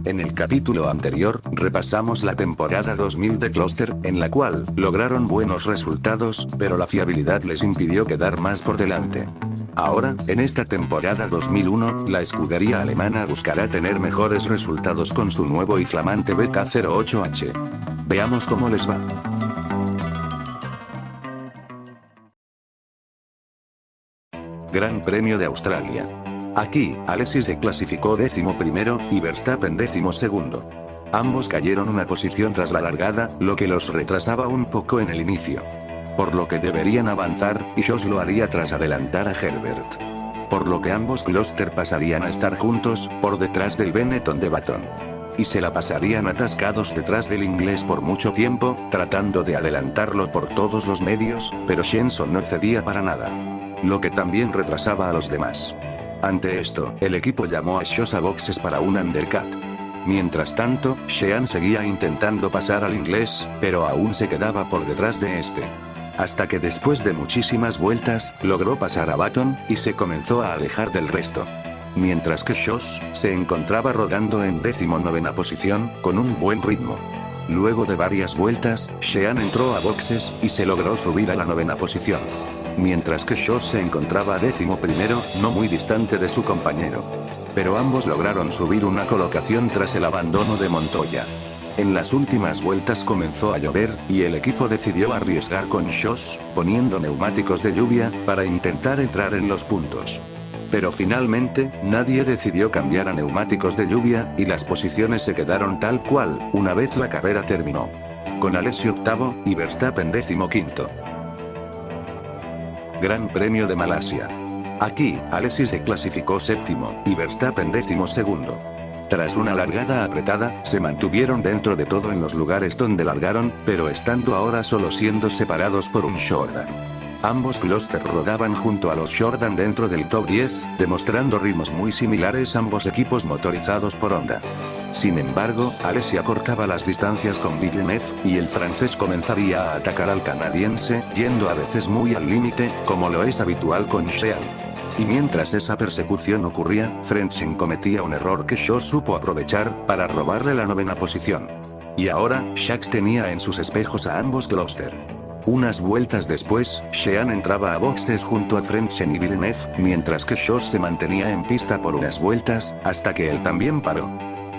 En el capítulo anterior, repasamos la temporada 2000 de Closter, en la cual, lograron buenos resultados, pero la fiabilidad les impidió quedar más por delante. Ahora, en esta temporada 2001, la escudería alemana buscará tener mejores resultados con su nuevo y flamante BK08H. Veamos cómo les va. Gran Premio de Australia. Aquí, Alesi se clasificó 11º y Verstappen 12º. Ambos cayeron una posición tras la largada, lo que los retrasaba un poco en el inicio. Por lo que deberían avanzar, y Josh lo haría tras adelantar a Herbert. Por lo que ambos Closter pasarían a estar juntos, por detrás del Benetton de Baton. Y se la pasarían atascados detrás del inglés por mucho tiempo, tratando de adelantarlo por todos los medios, pero Shenson no cedía para nada. Lo que también retrasaba a los demás. Ante esto, el equipo llamó a Josh a boxes para un undercut. Mientras tanto, Sheehan seguía intentando pasar al inglés, pero aún se quedaba por detrás de este. Hasta que después de muchísimas vueltas, logró pasar a Baton, y se comenzó a alejar del resto. Mientras que Josh se encontraba rodando en 19ª posición, con un buen ritmo. Luego de varias vueltas, Sheehan entró a boxes, y se logró subir a la 9ª posición. Mientras que Josh se encontraba 11º, no muy distante de su compañero. Pero ambos lograron subir una colocación tras el abandono de Montoya. En las últimas vueltas comenzó a llover, y el equipo decidió arriesgar con Josh, poniendo neumáticos de lluvia, para intentar entrar en los puntos. Pero finalmente, nadie decidió cambiar a neumáticos de lluvia, y las posiciones se quedaron tal cual, una vez la carrera terminó. Con Alesi 8º, y Verstappen 15º. Gran Premio de Malasia. Aquí, Alesi se clasificó 7º, y Verstappen 12º. Tras una largada apretada, se mantuvieron dentro de todo en los lugares donde largaron, pero estando ahora solo siendo separados por un Jordan. Ambos Closter rodaban junto a los Jordan dentro del top 10, demostrando ritmos muy similares ambos equipos motorizados por Honda. Sin embargo, Alesi acortaba las distancias con Villeneuve, y el francés comenzaría a atacar al canadiense, yendo a veces muy al límite, como lo es habitual con Sheehan. Y mientras esa persecución ocurría, Frentzen cometía un error que Josh supo aprovechar, para robarle la 9ª posición. Y ahora, Shax tenía en sus espejos a ambos Closter. Unas vueltas después, Sheehan entraba a boxes junto a Frentzen y Villeneuve, mientras que Josh se mantenía en pista por unas vueltas, hasta que él también paró.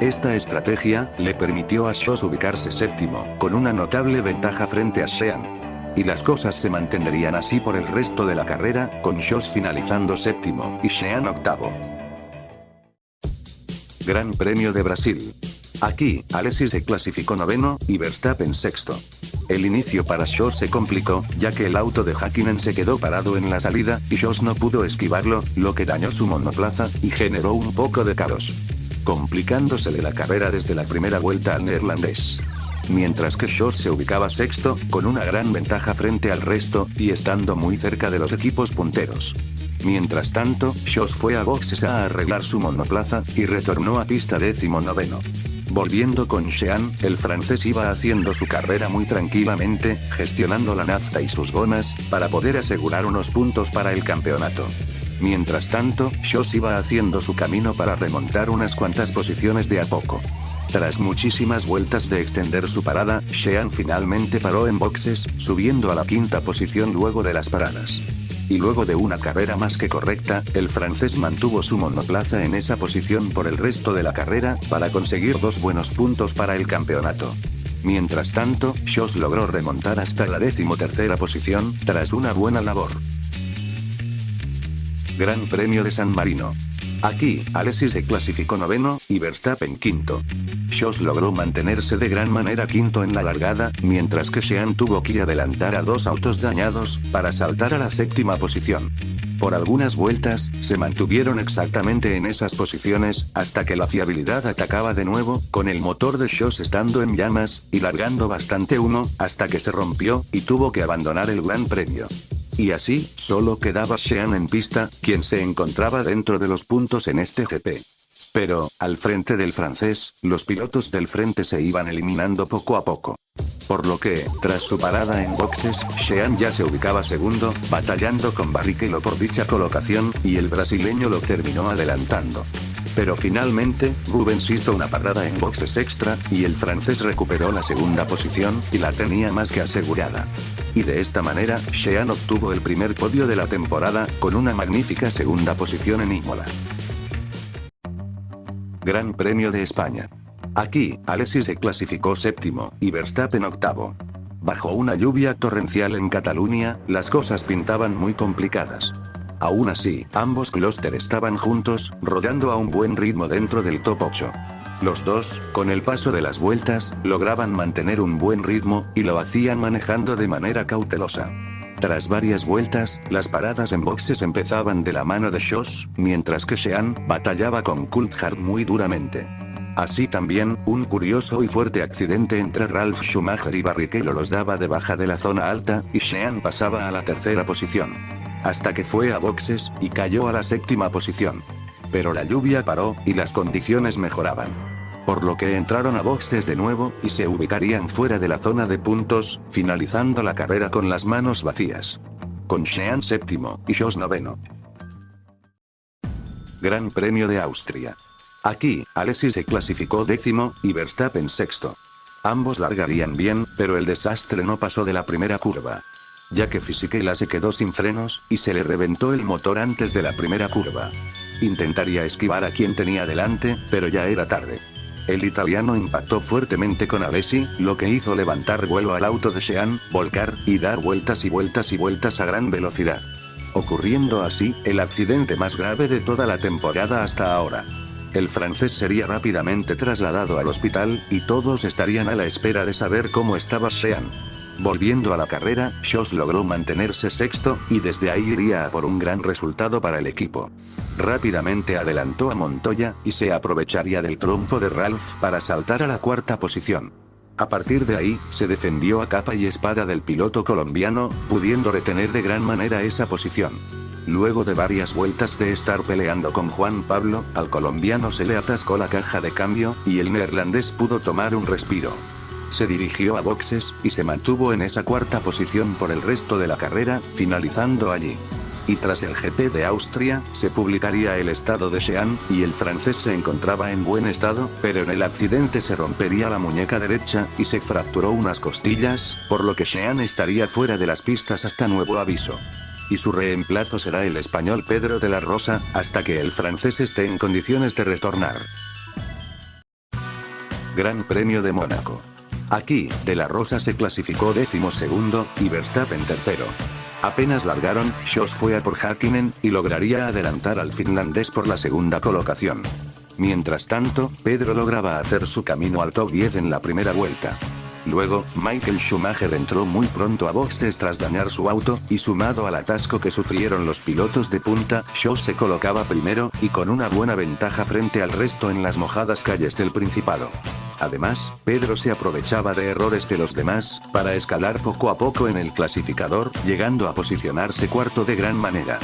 Esta estrategia, le permitió a Josh ubicarse 7º, con una notable ventaja frente a Sheehan. Y las cosas se mantendrían así por el resto de la carrera, con Josh finalizando 7º, y Sheehan 8º. Gran Premio de Brasil. Aquí, Alesi se clasificó 9º, y Verstappen 6º. El inicio para Josh se complicó, ya que el auto de Häkkinen se quedó parado en la salida, y Josh no pudo esquivarlo, lo que dañó su monoplaza, y generó un poco de caos. Complicándosele la carrera desde la primera vuelta al neerlandés. Mientras que Josh se ubicaba 6º, con una gran ventaja frente al resto, y estando muy cerca de los equipos punteros. Mientras tanto, Josh fue a boxes a arreglar su monoplaza, y retornó a pista 19º. Volviendo con Sheehan, el francés iba haciendo su carrera muy tranquilamente, gestionando la nafta y sus gomas, para poder asegurar unos puntos para el campeonato. Mientras tanto, Josh iba haciendo su camino para remontar unas cuantas posiciones de a poco. Tras muchísimas vueltas de extender su parada, Sheehan finalmente paró en boxes, subiendo a la 5ª posición luego de las paradas. Y luego de una carrera más que correcta, el francés mantuvo su monoplaza en esa posición por el resto de la carrera, para conseguir 2 buenos puntos para el campeonato. Mientras tanto, Josh logró remontar hasta la 13ª posición, tras una buena labor. Gran Premio de San Marino. Aquí, Alesi se clasificó 9º, y Verstappen 5º. Josh logró mantenerse de gran manera 5º en la largada, mientras que Sheehan tuvo que adelantar a 2 autos dañados, para saltar a la 7ª posición. Por algunas vueltas, se mantuvieron exactamente en esas posiciones, hasta que la fiabilidad atacaba de nuevo, con el motor de Josh estando en llamas, y largando bastante humo, hasta que se rompió, y tuvo que abandonar el Gran Premio. Y así, solo quedaba Sheehan en pista, quien se encontraba dentro de los puntos en este GP. Pero, al frente del francés, los pilotos del frente se iban eliminando poco a poco. Por lo que, tras su parada en boxes, Sheehan ya se ubicaba 2º, batallando con Barrichello por dicha colocación, y el brasileño lo terminó adelantando. Pero finalmente, Rubens hizo una parada en boxes extra, y el francés recuperó la segunda posición, y la tenía más que asegurada. Y de esta manera, Sheehan obtuvo el primer podio de la temporada, con una magnífica segunda posición en Imola. Gran Premio de España. Aquí, Alesi se clasificó séptimo, y Verstappen octavo. Bajo una lluvia torrencial en Cataluña, las cosas pintaban muy complicadas. Aún así, ambos clústeres estaban juntos, rodando a un buen ritmo dentro del top 8. Los dos, con el paso de las vueltas, lograban mantener un buen ritmo, y lo hacían manejando de manera cautelosa. Tras varias vueltas, las paradas en boxes empezaban de la mano de Schoss, mientras que Sheehan batallaba con Coulthard muy duramente. Así también, un curioso y fuerte accidente entre Ralf Schumacher y Barrichello los daba de baja de la zona alta, y Sheehan pasaba a la tercera posición. Hasta que fue a boxes, y cayó a la séptima posición. Pero la lluvia paró, y las condiciones mejoraban. Por lo que entraron a boxes de nuevo, y se ubicarían fuera de la zona de puntos, finalizando la carrera con las manos vacías. Con Sheehan séptimo, y Schoss noveno. Gran Premio de Austria. Aquí, Alesi se clasificó décimo, y Verstappen sexto. Ambos largarían bien, pero el desastre no pasó de la primera curva. Ya que Fisichella se quedó sin frenos, y se le reventó el motor antes de la primera curva. Intentaría esquivar a quien tenía delante, pero ya era tarde. El italiano impactó fuertemente con Alesi, lo que hizo levantar vuelo al auto de Sheehan, volcar, y dar vueltas y vueltas y vueltas a gran velocidad. Ocurriendo así, el accidente más grave de toda la temporada hasta ahora. El francés sería rápidamente trasladado al hospital, y todos estarían a la espera de saber cómo estaba Sheehan. Volviendo a la carrera, Schoss logró mantenerse sexto, y desde ahí iría a por un gran resultado para el equipo. Rápidamente adelantó a Montoya, y se aprovecharía del trompo de Ralf para saltar a la cuarta posición. A partir de ahí, se defendió a capa y espada del piloto colombiano, pudiendo retener de gran manera esa posición. Luego de varias vueltas de estar peleando con Juan Pablo, al colombiano se le atascó la caja de cambio, y el neerlandés pudo tomar un respiro. Se dirigió a boxes, y se mantuvo en esa cuarta posición por el resto de la carrera, finalizando allí. Y tras el GP de Austria, se publicaría el estado de Sheehan, y el francés se encontraba en buen estado, pero en el accidente se rompería la muñeca derecha, y se fracturó unas costillas, por lo que Sheehan estaría fuera de las pistas hasta nuevo aviso. Y su reemplazo será el español Pedro de la Rosa, hasta que el francés esté en condiciones de retornar. Gran Premio de Mónaco. Aquí, De la Rosa se clasificó 12º, y Verstappen tercero. Apenas largaron, Schoss fue a por Häkkinen, y lograría adelantar al finlandés por la segunda colocación. Mientras tanto, Pedro lograba hacer su camino al top 10 en la primera vuelta. Luego, Michael Schumacher entró muy pronto a boxes tras dañar su auto, y sumado al atasco que sufrieron los pilotos de punta, Schoss se colocaba primero, y con una buena ventaja frente al resto en las mojadas calles del Principado. Además, Pedro se aprovechaba de errores de los demás, para escalar poco a poco en el clasificador, llegando a posicionarse cuarto de gran manera.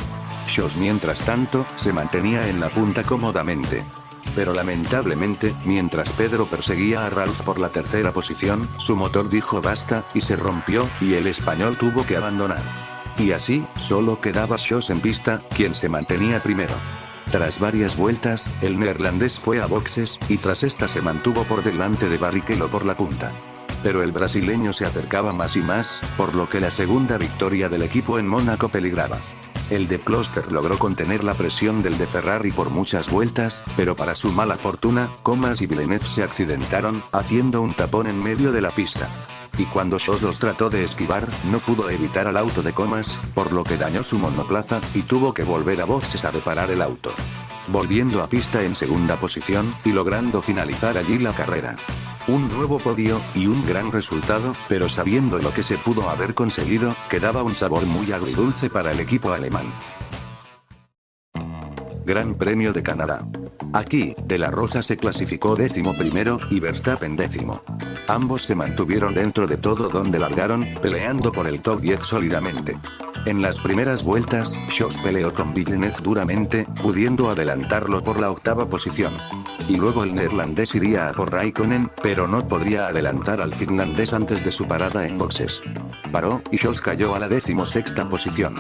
Schoss mientras tanto, se mantenía en la punta cómodamente. Pero lamentablemente, mientras Pedro perseguía a Ralf por la tercera posición, su motor dijo basta, y se rompió, y el español tuvo que abandonar. Y así, solo quedaba Schoss en pista, quien se mantenía primero. Tras varias vueltas, el neerlandés fue a boxes, y tras esta se mantuvo por delante de Barrichello por la punta. Pero el brasileño se acercaba más y más, por lo que la segunda victoria del equipo en Mónaco peligraba. El de Closter logró contener la presión del de Ferrari por muchas vueltas, pero para su mala fortuna, Comas y Villeneuve se accidentaron, haciendo un tapón en medio de la pista. Y cuando Schoss los trató de esquivar, no pudo evitar al auto de Comas, por lo que dañó su monoplaza, y tuvo que volver a boxes a reparar el auto. Volviendo a pista en segunda posición, y logrando finalizar allí la carrera. Un nuevo podio, y un gran resultado, pero sabiendo lo que se pudo haber conseguido, quedaba un sabor muy agridulce para el equipo alemán. Gran Premio de Canadá. Aquí, De la Rosa se clasificó 11º, y Verstappen 10º. Ambos se mantuvieron dentro de todo donde largaron, peleando por el top 10 sólidamente. En las primeras vueltas, Schoss peleó con Villeneuve duramente, pudiendo adelantarlo por la octava posición. Y luego el neerlandés iría a por Raikkonen, pero no podría adelantar al finlandés antes de su parada en boxes. Paró, y Schoss cayó a la 16ª posición.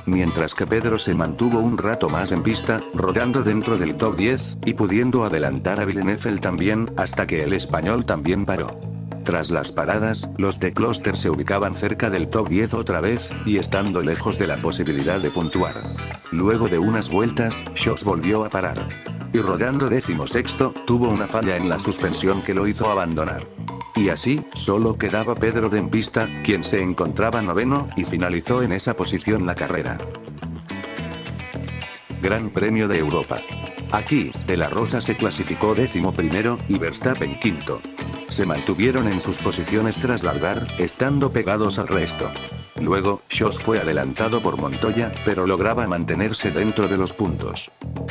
mientras que Pedro se mantuvo un rato más en pista, rodando dentro del top 10, y pudiendo adelantar a Villeneuve también, hasta que el español también paró. Tras las paradas, los de Closter se ubicaban cerca del top 10 otra vez, y estando lejos de la posibilidad de puntuar. Luego de unas vueltas, Schoss volvió a parar. Y rodando 16º, tuvo una falla en la suspensión que lo hizo abandonar. Y así, solo quedaba Pedro en pista, quien se encontraba noveno, y finalizó en esa posición la carrera. Gran Premio de Europa. Aquí, De la Rosa se clasificó 11º, y Verstappen quinto. Se mantuvieron en sus posiciones tras largar, estando pegados al resto. Luego, Schoss fue adelantado por Montoya, pero lograba mantenerse dentro de los puntos.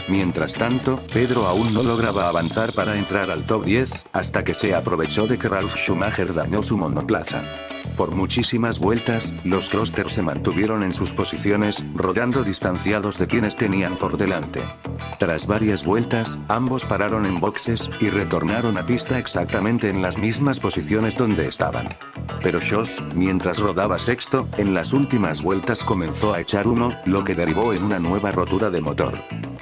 Mientras tanto, Pedro aún no lograba avanzar para entrar al top 10, hasta que se aprovechó de que Ralf Schumacher dañó su monoplaza. Por muchísimas vueltas, los Closter se mantuvieron en sus posiciones, rodando distanciados de quienes tenían por delante. Tras varias vueltas, ambos pararon en boxes, y retornaron a pista exactamente en las mismas posiciones donde estaban. Pero Schoss, mientras rodaba sexto, en las últimas vueltas comenzó a echar humo, lo que derivó en una nueva rotura de motor.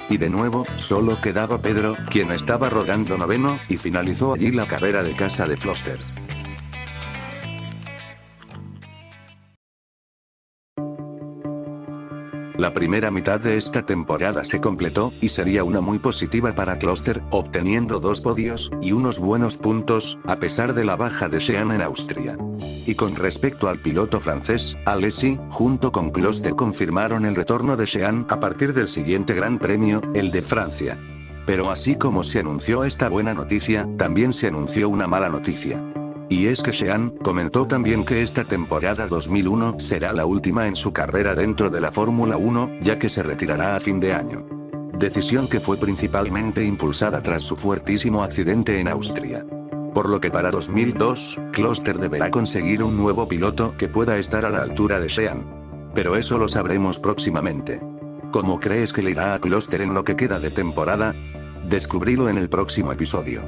Y de nuevo, solo quedaba Pedro, quien estaba rodando noveno, y finalizó allí la carrera de casa de Closter. La primera mitad de esta temporada se completó, y sería una muy positiva para Closter, obteniendo 2 podios, y unos buenos puntos, a pesar de la baja de Sean en Austria. Y con respecto al piloto francés, Alesi, junto con Closter confirmaron el retorno de Sean a partir del siguiente Gran Premio, el de Francia. Pero así como se anunció esta buena noticia, también se anunció una mala noticia. Y es que Sean comentó también que esta temporada 2001 será la última en su carrera dentro de la Fórmula 1, ya que se retirará a fin de año. Decisión que fue principalmente impulsada tras su fuertísimo accidente en Austria. Por lo que para 2002, Closter deberá conseguir un nuevo piloto que pueda estar a la altura de Sean. Pero eso lo sabremos próximamente. ¿Cómo crees que le irá a Closter en lo que queda de temporada? Descubrílo en el próximo episodio.